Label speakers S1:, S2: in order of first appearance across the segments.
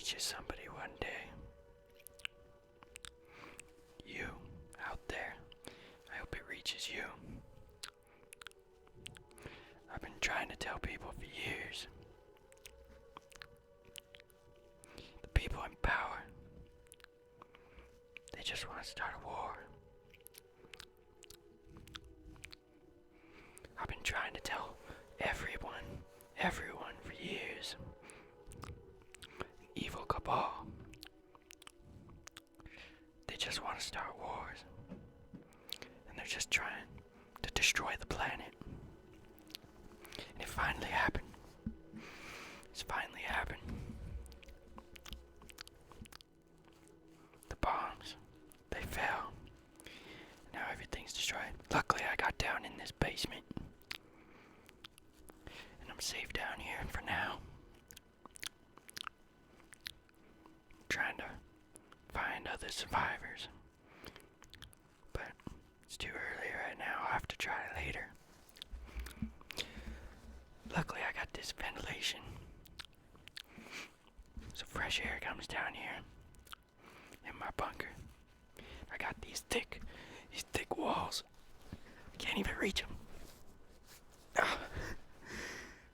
S1: reaches somebody one day. You, out there. I hope it reaches you. I've been trying to tell people for years. The people in power, they just want to start a war. I've been trying to tell everyone for years. Evil cabal, they just want to start wars. And they're just trying to destroy the planet. And it finally happened. It's finally happened. The bombs, they fell. Now everything's destroyed. Luckily I got down in this basement. And I'm safe down here for now. Trying to find other survivors. But it's too early right now. I'll have to try later. Luckily I got this ventilation. So fresh air comes down here in my bunker. I got these thick walls. I can't even reach them.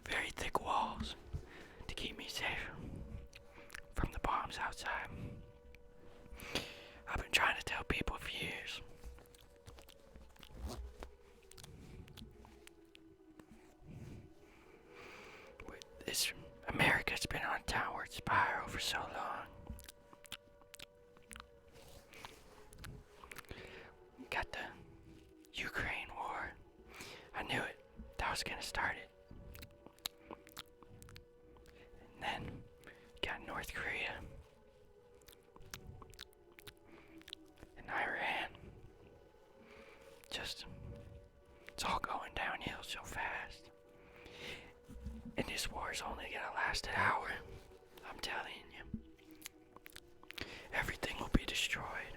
S1: Very thick walls to keep me safe from the bombs outside. I've been trying to tell people for years. America's been on a downward spiral for so long. We got the Ukraine war. I knew it. That was gonna start it. And then we got North Korea and Iran. It's all going downhill so fast. And this war is only gonna last an hour. I'm telling you. Everything will be destroyed.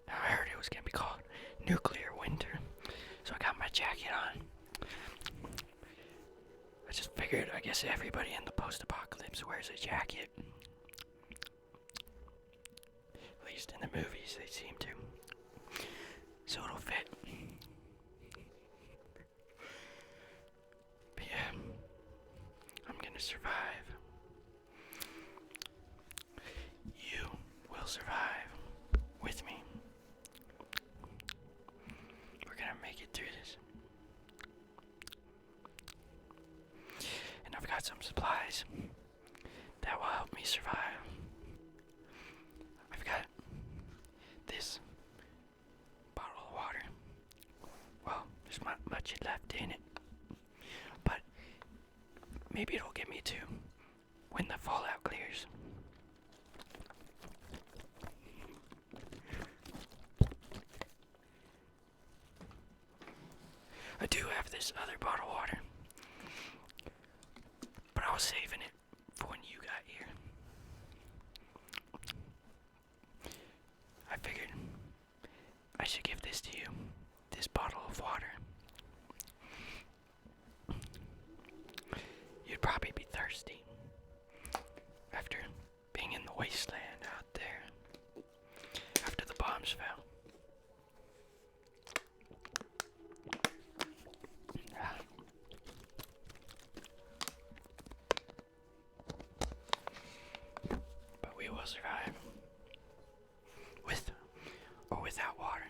S1: Now I heard it was gonna be called nuclear winter. So I got my jacket on. I just figured, I guess everybody in the post-apocalypse wears a jacket. At least in the movies they seem to. So it'll fit. But yeah, I'm gonna survive. You will survive with me. We're gonna make it through this. And I've got some supplies that will help me survive. I've got this bottle of water. Well, there's not much left in it, but maybe it'll get me to when the fallout clears. I do have this other bottle of water, but I was saving it for when you got here. I figured I should give this to you, this bottle of water. You'd probably be thirsty after being in the wasteland out there, after the bombs fell. But we will survive, with or without water.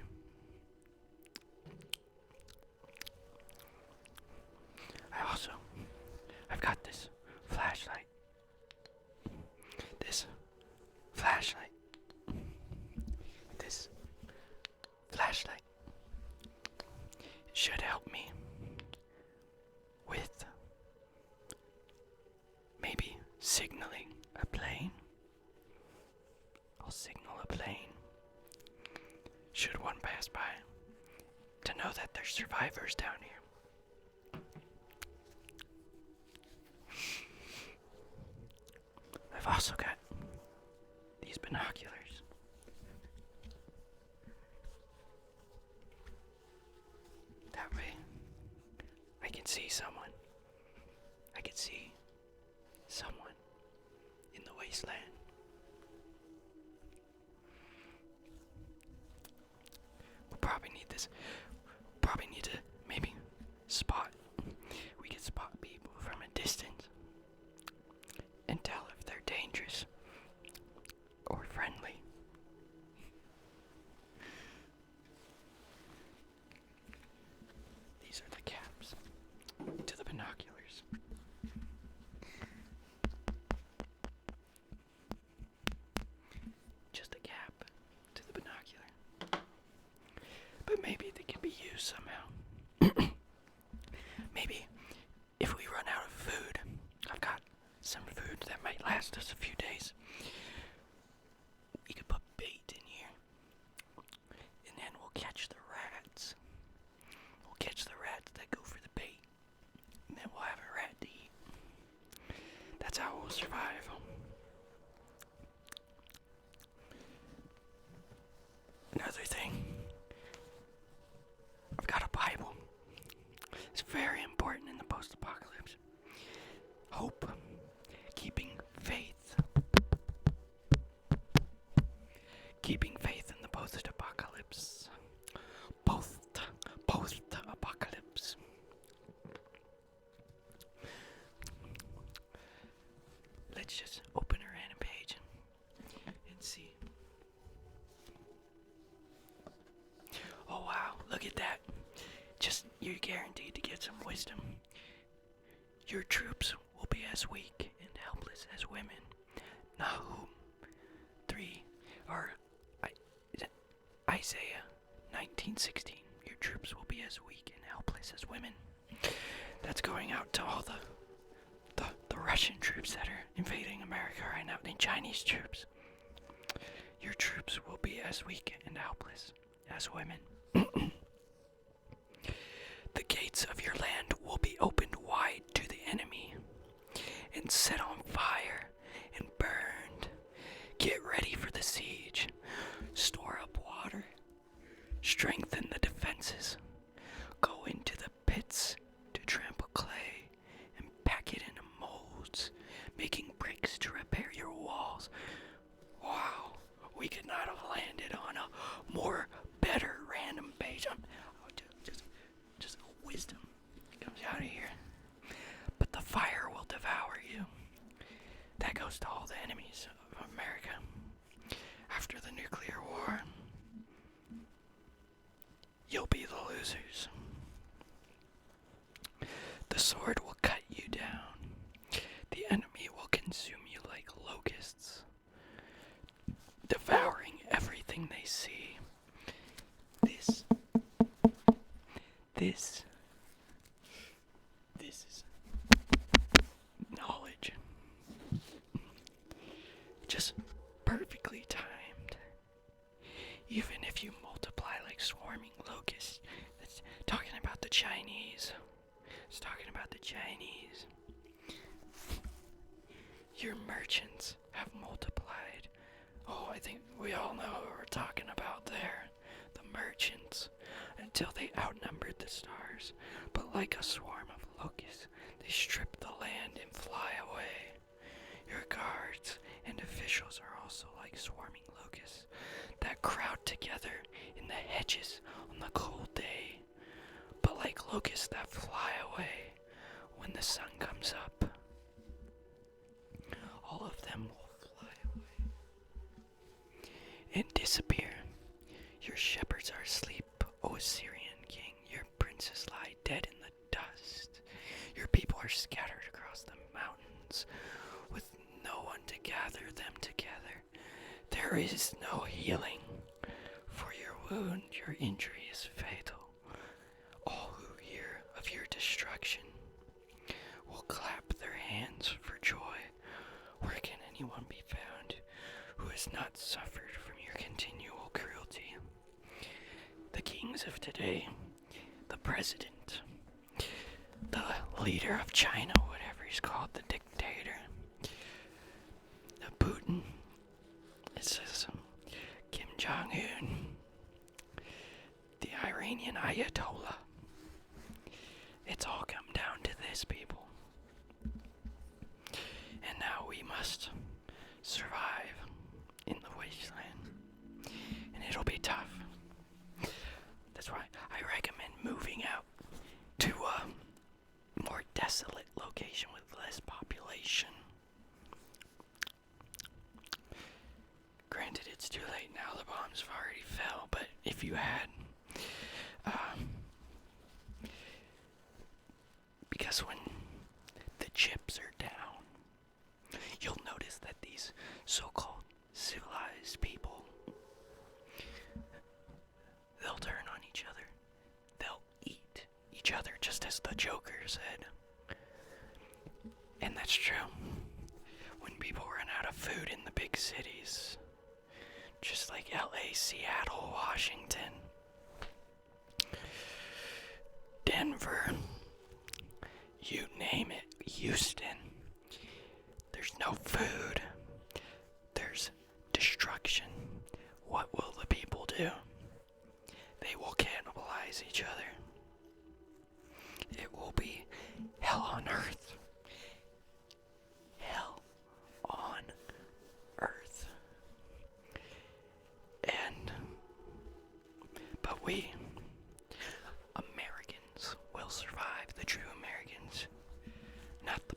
S1: I've got this flashlight. This flashlight it should help me with maybe signaling a plane. I'll signal a plane should one pass by to know that there's survivors down here. I've also got these binoculars. That way, I can see someone. I can see someone in the wasteland. We'll probably need this. Probably need to maybe spot. We can spot people from a distance and tell if they're dangerous or friendly. These are the caps to the binoculars. Just a cap to the binocular. But maybe they can be used somehow. Maybe if we run out of food, I've got some food that might last us a few days. We could put bait in here, and then we'll catch the rats. We'll catch the rats that go for the bait, and then we'll have a rat to eat. That's how we'll survive. Another thing, I've got a Bible. It's very important in the post-apocalypse. Hope, keeping faith. Keeping faith in the post-apocalypse. Post-apocalypse. Let's just open a random page and see. Oh wow, look at that. You're guaranteed to get some wisdom. Your troops will be as weak and helpless as women. Nahum 3, or Isaiah 19:16. Your troops will be as weak and helpless as women. That's going out to all the Russian troops that are invading America right now, the Chinese troops. Your troops will be as weak and helpless as women. The gates of your land will be opened wide to the enemy and set on fire and burned. Get ready for the siege. Store up water. Strengthen the defenses. Go into the pits to trample clay and pack it into molds, making bricks to repair your walls. Wow, we could not have landed on a more better random page. Just wisdom comes out of here. But the fire will devour you. That goes to all the enemies of America. After the nuclear war, you'll be the losers. The sword will cut you down. The enemy will consume you like locusts, devouring everything they see. This is knowledge. Just perfectly timed. Even if you multiply like swarming locusts, it's talking about the Chinese. It's talking about the Chinese. Your merchants have multiplied. Oh, I think we all know what we're talking about there. The merchants. Until they outnumbered the stars. But like a swarm of locusts, they strip the land and fly away. Your guards and officials are also like swarming locusts that crowd together in the hedges on the cold day. But like locusts that fly away when the sun comes up. All of them will fly away and disappear. Your shepherds are asleep, O Assyrian king. Your princes lie dead in the dust. Your people are scattered across the mountains with no one to gather them together. There is no healing for your wound. Your injury is fatal. All who hear of your destruction will clap their hands for joy. Where can anyone be found who has not suffered from your continual cruelty? The kings of today, the president, the leader of China, whatever he's called, the dictator, the Putin, it says Kim Jong-un, the Iranian Ayatollah. It's all come down to this, people. And now we must survive in the wasteland. And it'll be tough. That's why I recommend moving out to a more desolate location with less population. Granted, it's too late now, the bombs have already fell, but if you had, because when the chips are down, you'll notice that these so-called civilized people, they'll turn on each other. They'll eat each other, just as the Joker said. And that's true. When people run out of food in the big cities, just like LA, Seattle, Washington, Denver, you name it, Houston, there's no food. There's destruction. What will the people do? They will cannibalize each other. It will be hell on earth. Hell on earth. But we, Americans, will survive. The true Americans. Not the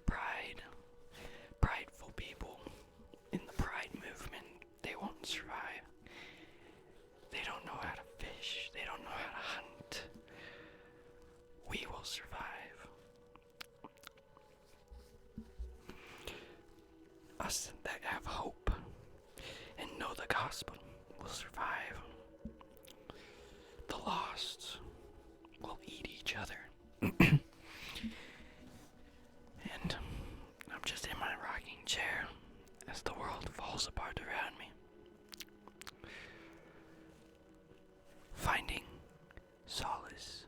S1: prideful people in the pride movement. They won't survive. They don't know how to fish. They don't know how to hunt. We will survive. Us that have hope and know the gospel will survive. The lost will eat each other. And I'm just in my rocking chair as the world falls apart around me. Finding solace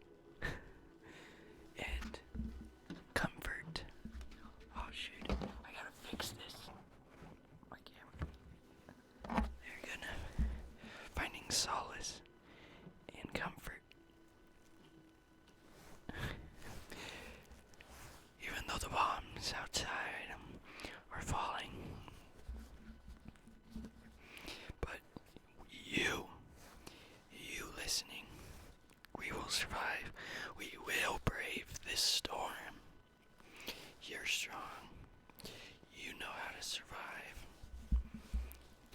S1: and comfort. Oh shoot, I gotta fix this. My camera. There, good enough. Finding solace and comfort. Even though the bombs outside are falling. But you listening, we will survive. We will brave this storm. You're strong. You know how to survive.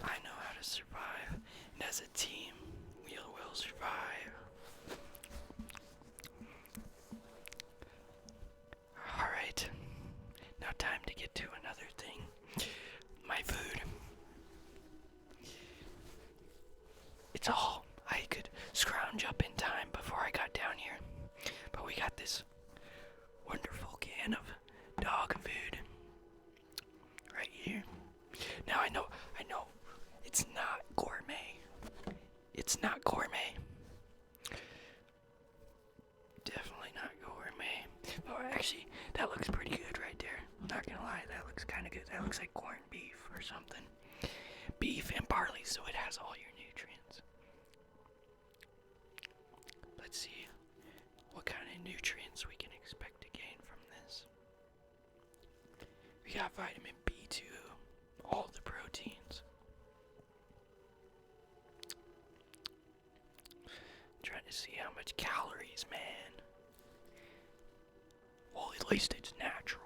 S1: I know how to survive. And as a team, we will survive. Alright. Now time to get to another thing. My food. It's all I could scrounge up in time before I got down here. But we got this wonderful can of dog food right here. Now I know, it's not gourmet. It's not gourmet. Definitely not gourmet. But actually, that looks pretty good right there. I'm not gonna lie, that looks kind of good. That looks like corned beef or something. Beef and barley, so it has all your nutrients. Let's see what kind of nutrients we can expect to gain from this. We got vitamin B2, all the proteins. Trying to see how much calories, man. Well, at least it's natural.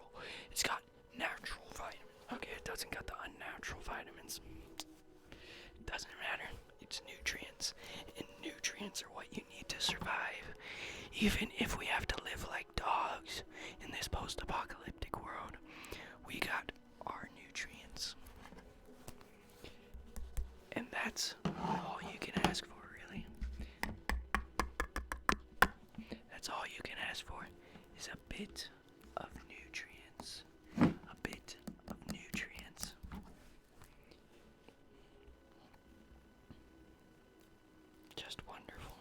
S1: It's got natural vitamins. Okay, it doesn't got the unnatural vitamins. It doesn't matter. It's nutrients. And nutrients are what you need to survive. Even if we have to live like dogs in this post-apocalyptic world, we got our nutrients. And that's all you can ask for, really. That's all you can ask for is a bit of nutrients. A bit of nutrients. Just wonderful.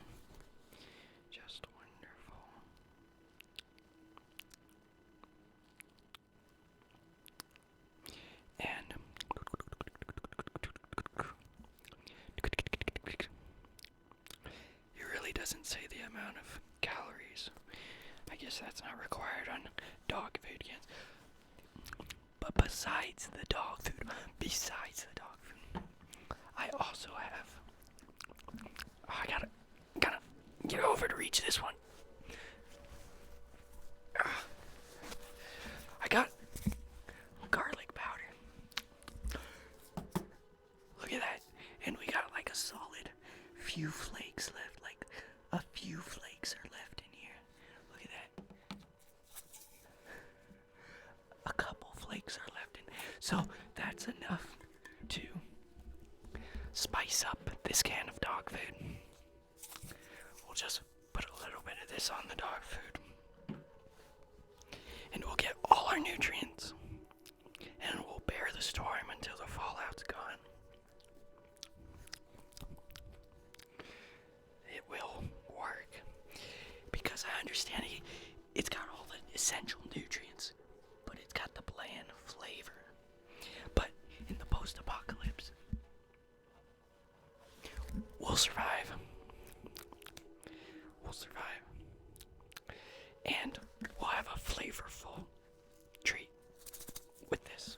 S1: Just wonderful. And it really doesn't say the amount of calories. I guess that's not required on dog food cans. But besides the dog food, I also have. Oh, I gotta get over to reach this one. I got garlic powder. Look at that. And we got like a solid few flakes left. Like a few flakes are left in here. Look at that. A couple flakes are left in. So that's enough to spice up this can of dog food. We'll just put a little bit of this on the dog food. And we'll get all our nutrients. And we'll bear the storm until the fallout's gone. It will work. Because I understand it's got all the essential nutrients. But it's got the bland flavor. But in the post-apocalypse, we'll survive. We'll survive. And we'll have a flavorful treat with this.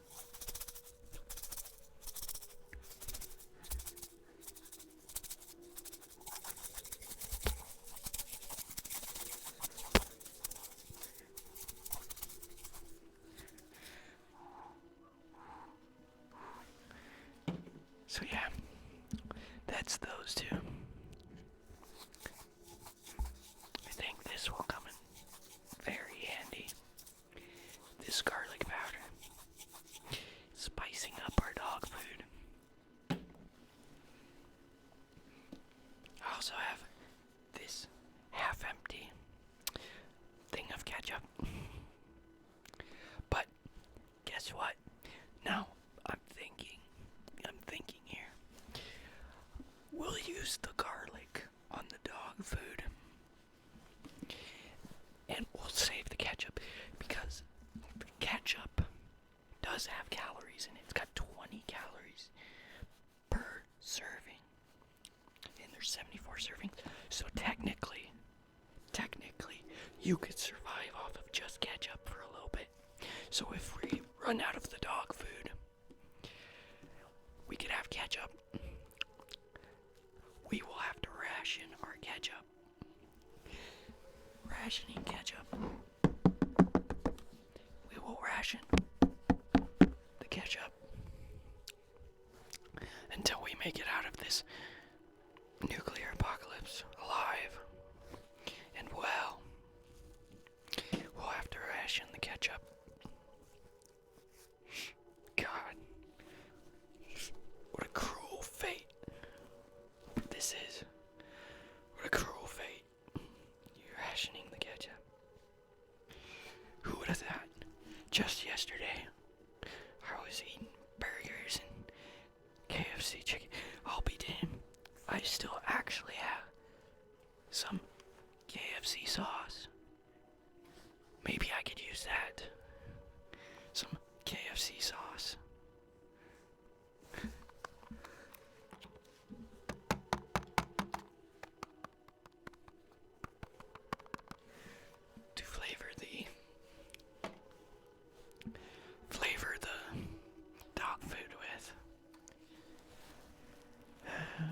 S1: So yeah, that's those two. I think this will come in very handy. This garlic powder. Spicing up our dog food. I also have this half-empty thing of ketchup. But guess what? Now I'm thinking here. We'll use the garlic on the dog food. And we'll save the ketchup because the ketchup does have calories in it. It's got 20 calories per serving. And there's 74 servings. So technically, you could survive off of just ketchup for a little bit. So if we run out of the dog food, we could have ketchup. We will have to ration our ketchup. Rationing ketchup. We will ration the ketchup until we make it out of this nuclear apocalypse alive and well. We'll have to ration the ketchup. God, what a cruel fate this is. What a cruel fate. You're rationing the ketchup. Who would have thought? Just yesterday, I was eating burgers and KFC chicken. I'll be damned. I still actually have some KFC sauce. Maybe I could use that. Some KFC sauce. To flavor the dog food with.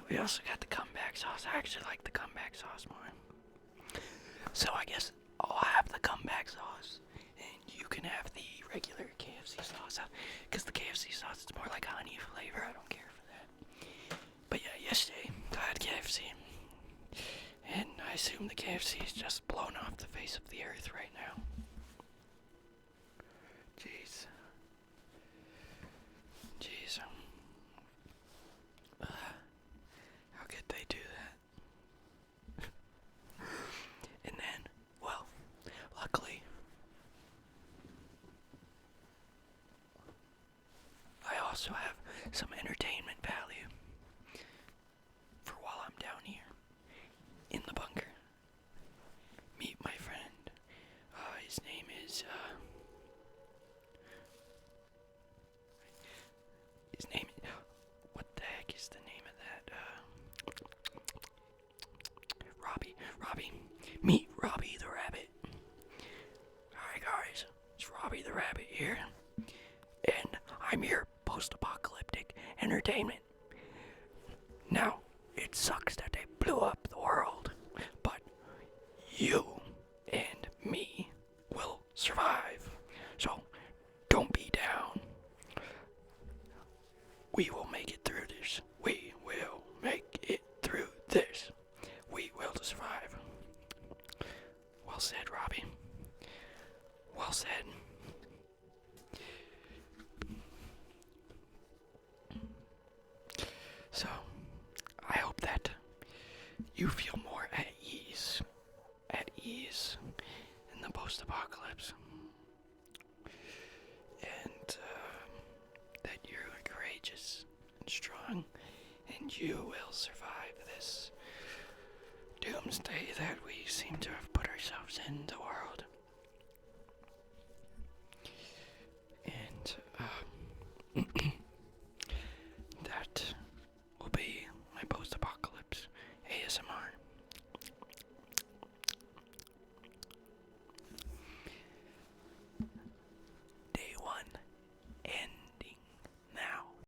S1: We also got the comeback sauce. I actually like the comeback sauce more. So I guess I'll have the comeback sauce, and you can have the regular KFC sauce. Because the KFC sauce is more like a honey flavor. I don't care for that. But yeah, yesterday I had KFC, and I assume the KFC is just blown off the face of the earth right now. Jeez. How could they do that? And then, well, luckily, I also have some entertainment value for while I'm down here in the bunker. Meet my friend. His name is, what the heck is the name of that? Robbie. Meet Robbie the Rabbit. Hi guys, it's Robbie the Rabbit here. you and me will survive. So don't be down. We will make it through this. We will make it through this. We will survive. Well said, Robbie. Well said. So, I hope that you feel more at ease in the post-apocalypse, and that you're courageous and strong, and you will survive this doomsday that we seem to have put ourselves in the world.